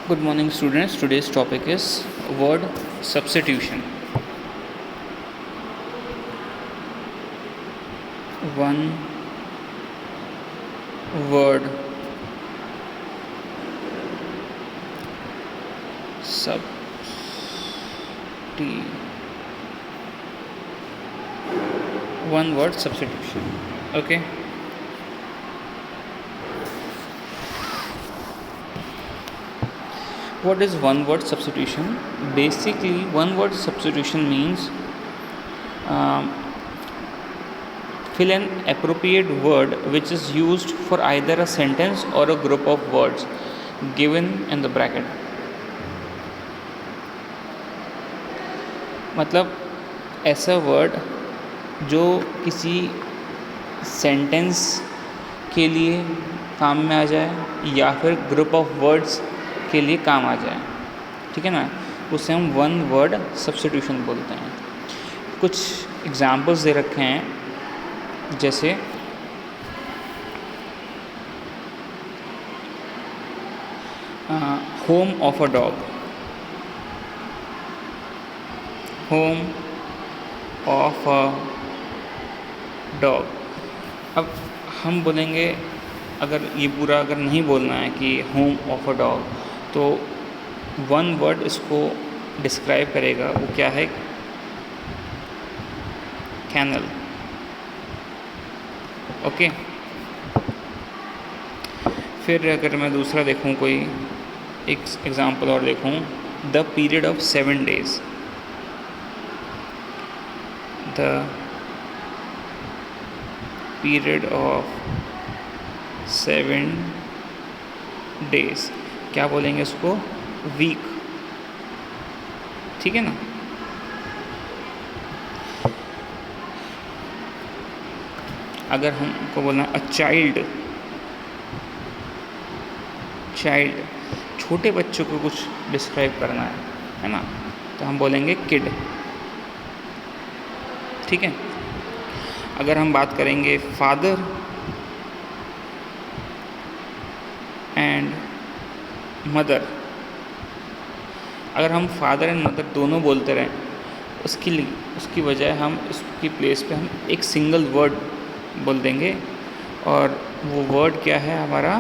Good morning, students. Today's topic is word substitution. One word one word substitution. Okay. What is one word substitution? Basically, one word substitution means fill an appropriate word which is used for either a sentence or a group of words given in the bracket. मतलब ऐसा word जो किसी sentence के लिए काम में आ जाए या फिर ग्रुप ऑफ वर्ड्स के लिए काम आ जाए, ठीक है ना, उसे हम वन वर्ड सब्स्टिट्यूशन बोलते हैं। कुछ एग्जाम्पल्स दे रखे हैं, जैसे home of a dog, home of a dog. अब हम बोलेंगे, अगर ये पूरा अगर नहीं बोलना है कि होम ऑफ अ डॉग, तो वन वर्ड इसको डिस्क्राइब करेगा, वो क्या है? कैनल। ओके। फिर अगर मैं दूसरा देखूं, कोई एक एग्जांपल और देखूं, the period of 7 days, the period of 7 days, क्या बोलेंगे उसको? वीक, ठीक है ना। अगर हमको बोलना अ चाइल्ड, छोटे बच्चों को कुछ डिस्क्राइब करना है ना, तो हम बोलेंगे किड, ठीक है। अगर हम बात करेंगे फादर एंड मदर, अगर हम फादर एंड मदर दोनों बोलते रहें, उसकी बजाय हम उसकी प्लेस पे हम एक सिंगल वर्ड बोल देंगे, और वो वर्ड क्या है हमारा?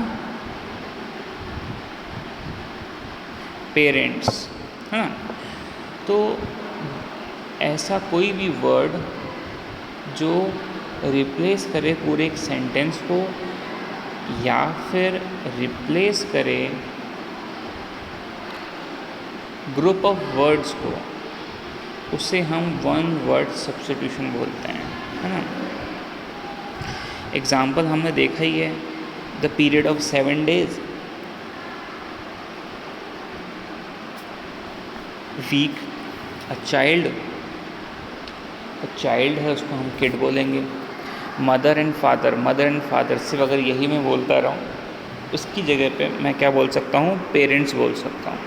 पेरेंट्स, है ना। तो ऐसा कोई भी वर्ड जो रिप्लेस करे पूरे एक सेंटेंस को या फिर रिप्लेस करे ग्रुप ऑफ वर्ड्स को, उसे हम वन वर्ड सब्स्टिट्यूशन बोलते हैं, है ना। एग्जाम्पल हमने देखा ही है, the period of 7 days, week, a child है, उसको हम किड बोलेंगे। मदर एंड फादर सिर्फ अगर यही मैं बोलता रहा हूँ, उसकी जगह पे मैं क्या बोल सकता हूँ? पेरेंट्स बोल सकता हूँ,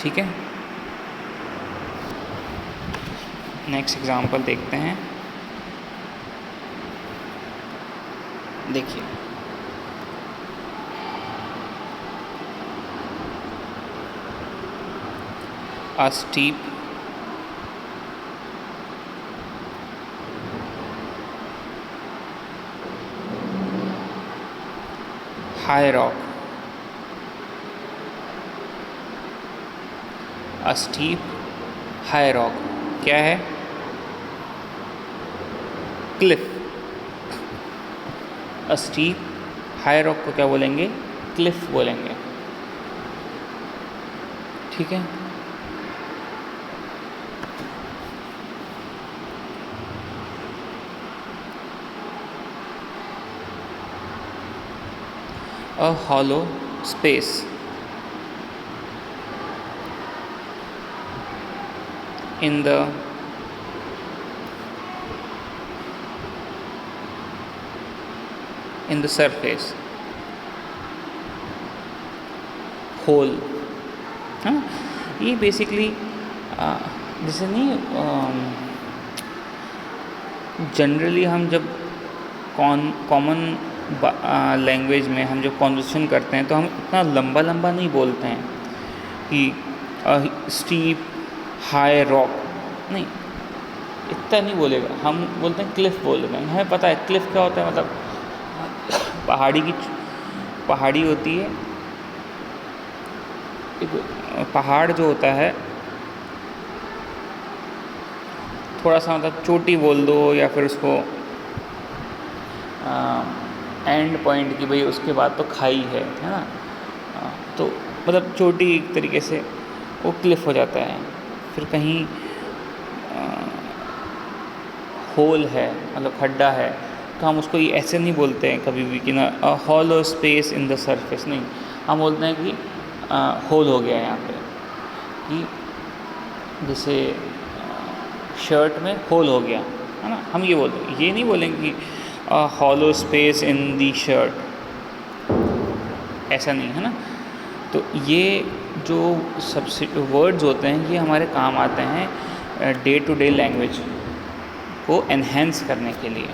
ठीक है। नेक्स्ट एग्जांपल देखते हैं। देखिए, a steep high rock, a steep high rock क्या है? Cliff. a steep high rock को क्या बोलेंगे? क्लिफ बोलेंगे, ठीक है। A hollow space, in the surface, hole. हाँ, ये बेसिकली जैसे नहीं, जनरली हम जब कॉमन लैंग्वेज में हम जो कॉन्वर्सेशन करते हैं तो हम इतना लंबा लंबा नहीं बोलते हैं कि स्टीप हाई रॉक, नहीं, इतना नहीं बोलेगा। हम बोलते हैं क्लिफ बोल रहे हैं, हमें पता है क्लिफ क्या होता है, मतलब पहाड़ी होती है, एक पहाड़ जो होता है थोड़ा सा, मतलब चोटी बोल दो या फिर उसको एंड पॉइंट की भाई उसके बाद तो खाई है ना, तो मतलब चोटी एक तरीके से वो क्लिफ हो जाता है। फिर कहीं होल है, मतलब खड्डा है, तो हम उसको ये ऐसे नहीं बोलते हैं कभी भी कि ना hollow space in the surface, नहीं, हम बोलते हैं कि होल हो गया है यहाँ पे, कि जैसे शर्ट में होल हो गया है ना, हम ये बोलते हैं, ये नहीं बोलेंगे कि hollow space in the shirt, ऐसा नहीं है ना। तो ये जो सबसे वर्ड्स होते हैं ये हमारे काम आते हैं डे टू डे लैंग्वेज को एनहेंस करने के लिए।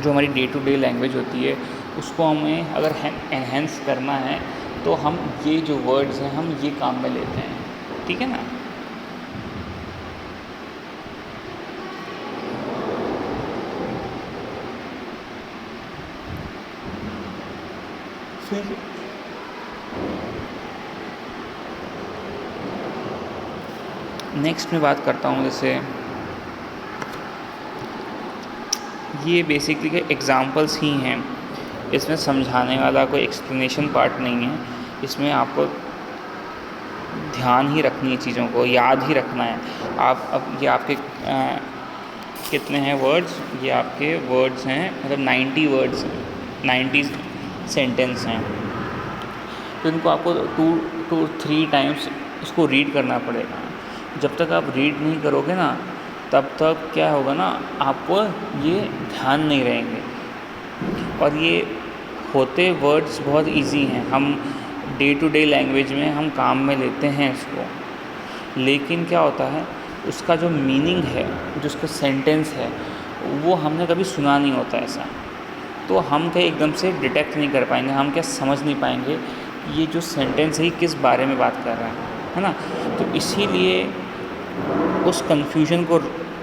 जो हमारी डे टू डे लैंग्वेज होती है उसको हमें अगर एनहेंस करना है तो हम ये जो वर्ड्स हैं हम ये काम में लेते हैं, ठीक है ना। फिर नेक्स्ट में बात करता हूँ, जैसे ये बेसिकली के एग्ज़ाम्पल्स ही हैं, इसमें समझाने वाला कोई एक्सप्लेनेशन पार्ट नहीं है, इसमें आपको ध्यान ही रखनी है, चीज़ों को याद ही रखना है। आप अब ये आपके कितने हैं वर्ड्स, ये आपके वर्ड्स हैं, मतलब 90 वर्ड्स, 90 सेंटेंस हैं, तो इनको आपको 2 to 3 टाइम्स इसको रीड करना पड़ेगा। जब तक आप रीड नहीं करोगे ना तब तक क्या होगा ना, आपको ये ध्यान नहीं रहेंगे। और ये होते वर्ड्स बहुत इजी हैं, हम डे टू डे लैंग्वेज में हम काम में लेते हैं इसको, लेकिन क्या होता है उसका जो मीनिंग है, जो उसका सेंटेंस है, वो हमने कभी सुना नहीं होता ऐसा, तो हम क्या एकदम से डिटेक्ट नहीं कर पाएंगे, हम क्या समझ नहीं पाएंगे ये जो सेंटेंस है किस बारे में बात कर रहा है ना। तो इसीलिए उस कन्फ्यूजन को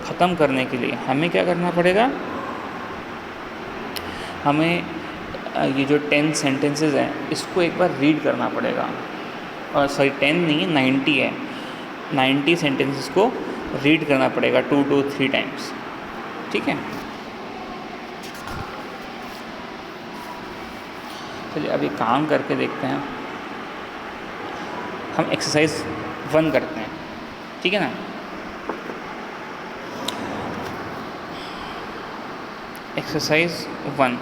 ख़त्म करने के लिए हमें क्या करना पड़ेगा, हमें ये जो 10 सेंटेंसेस हैं इसको एक बार रीड करना पड़ेगा, और सॉरी 10 नहीं है 90 है, 90 सेंटेंसेस को रीड करना पड़ेगा 2 to 3 टाइम्स, ठीक है। चलिए अभी काम करके देखते हैं, हम एक्सरसाइज 1 करते हैं, ठीक है ना। एक्सरसाइज 1,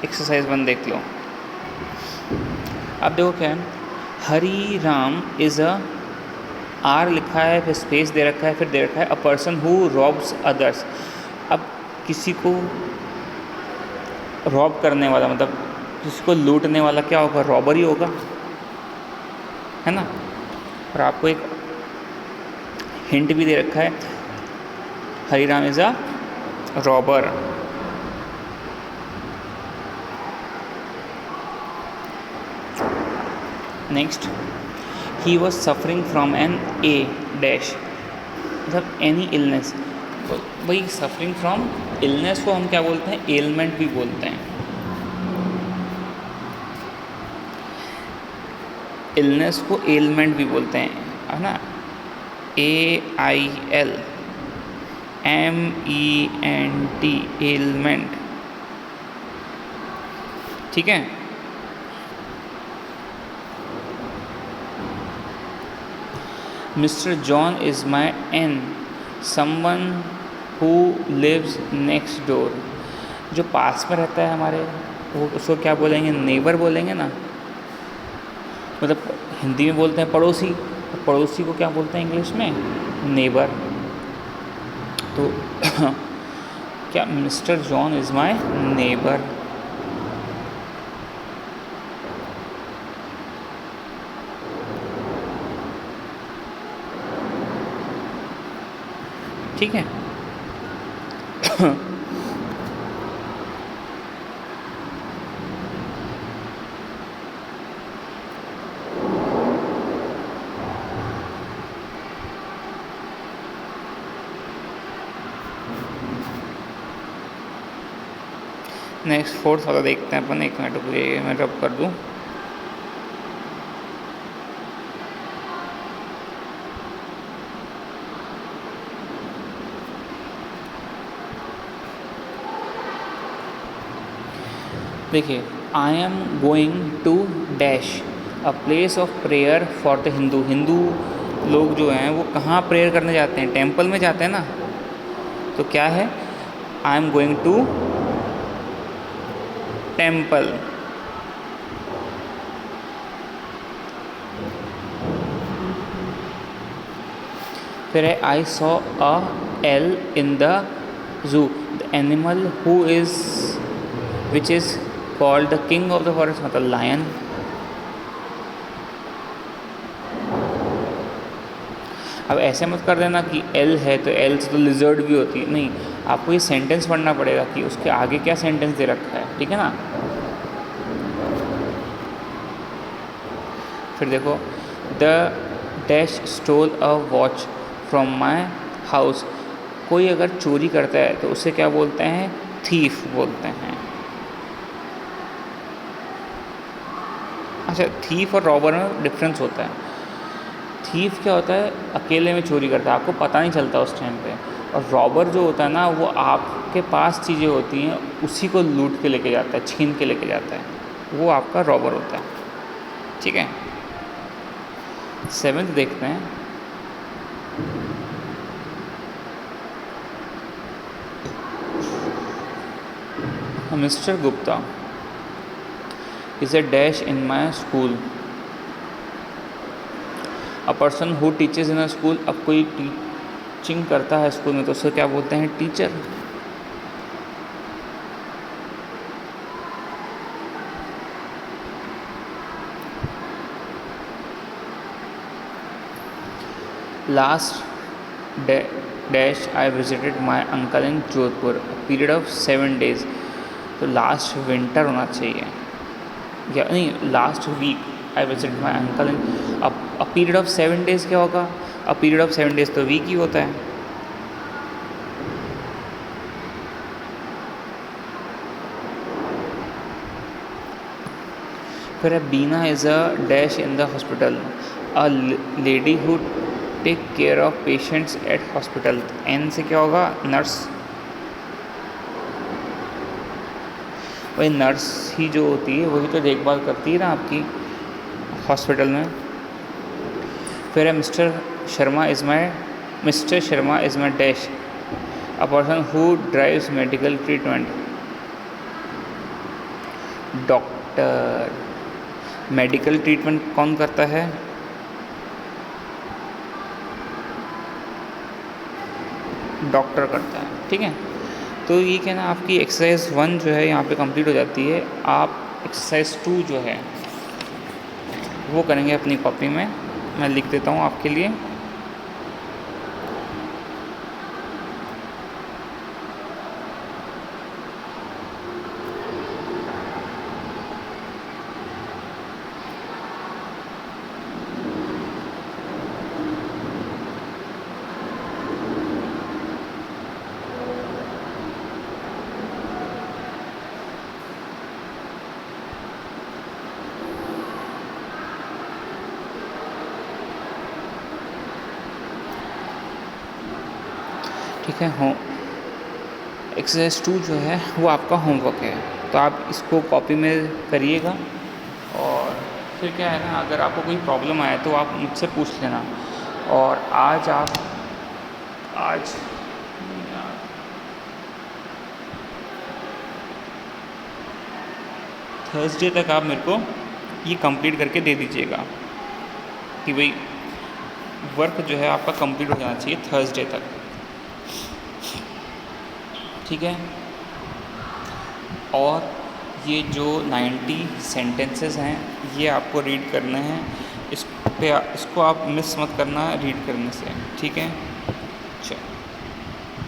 एक्सरसाइज 1 देख लो। अब देखो क्या है, Hari Ram is a, are लिखा है, फिर स्पेस दे रखा है, फिर दे रखा है a person who robes others. अब किसी को रॉब करने वाला, मतलब किसी को लूटने वाला क्या होगा, रॉबर ही होगा, है ना। और आपको एक हिंट भी दे रखा है, Hari Ram is a robber. Next, he was suffering from an a dash, मतलब एनी इलनेस, तो वही सफरिंग फ्रॉम इलनेस को हम क्या बोलते हैं, एलमेंट भी बोलते हैं। इलनेस को एलमेंट भी बोलते हैं, है ना, AILMENT, एलमेंट, ठीक है। Mister John is my an, someone who lives next door, जो पास में रहता है हमारे, वो उसको क्या बोलेंगे, नेबर बोलेंगे ना, मतलब हिंदी में बोलते हैं पड़ोसी, तो पड़ोसी को क्या बोलते हैं इंग्लिश में, नेबर। तो क्या mister John is my neighbour. ठीक है। नेक्स्ट फोर्थ वाला देखते हैं अपन, 1 मिनट रुकिए मैं रब कर दूं। देखिए, I am going to dash a place of prayer for the Hindu. Hindu लोग जो हैं वो कहाँ प्रेयर करने जाते हैं? टेम्पल में जाते हैं ना। तो क्या है? I am going to temple. फिर है I saw a L in the zoo, the animal who is which is called the king of the forest, मतलब लायन। अब ऐसे मत कर देना कि एल है तो एल से तो लिजर्ड भी होती है, नहीं, आपको ये सेंटेंस पढ़ना पड़ेगा कि उसके आगे क्या सेंटेंस दे रखा है, ठीक है ना। फिर देखो, the dash stole a watch from my house. कोई अगर चोरी करता है तो उसे क्या बोलते हैं? थीफ बोलते हैं। अच्छा, थीफ और रॉबर में डिफरेंस होता है। थीफ क्या होता है? अकेले में चोरी करता है, आपको पता नहीं चलता उस टाइम पे। और रॉबर जो होता है ना, वो आपके पास चीज़ें होती हैं उसी को लूट के लेके जाता है, छीन के लेके जाता है, वो आपका रॉबर होता है, ठीक है। 7th देखते हैं। Mister Gupta is a dash in my school, a person who teaches in a school. अब कोई टीचिंग करता है स्कूल में तो उसे क्या बोलते हैं? Teacher. Last dash I visited my uncle in Jodhpur, period of 7 days। तो लास्ट विंटर होना चाहिए, या नहीं, last week I visited my uncle in. अब अ पीरियड ऑफ 7 days क्या होगा? अ पीरियड ऑफ 7 days तो वीक ही होता है। फिर है Beena is a dash in the hospital, a lady who take care of patients at hospital. An से क्या होगा? नर्स। वही नर्स ही जो होती है वही तो देखभाल करती है ना आपकी हॉस्पिटल में। फिर है mister Sharma is my dash, a person who drives medical treatment. Doctor. Medical treatment कौन करता है? डॉक्टर करता है, ठीक है। तो ये क्या ना, आपकी एक्सरसाइज 1 जो है यहाँ पे कंप्लीट हो जाती है। आप एक्सरसाइज 2 जो है वो करेंगे अपनी कॉपी में। मैं लिख देता हूँ आपके लिए। ठीक है, हो एक्सरसाइज 2 जो है वो आपका होमवर्क है, तो आप इसको कॉपी में करिएगा। और फिर क्या है ना, अगर आपको कोई प्रॉब्लम आए तो आप मुझसे पूछ लेना। और आज थर्सडे तक आप मेरे को ये कंप्लीट करके दे दीजिएगा कि भाई वर्क जो है आपका कंप्लीट हो जाना चाहिए थर्सडे तक, ठीक है। और ये जो 90 सेंटेंसेस हैं ये आपको रीड करने हैं। इसको आप मिस मत करना रीड करने से, ठीक है। चलो।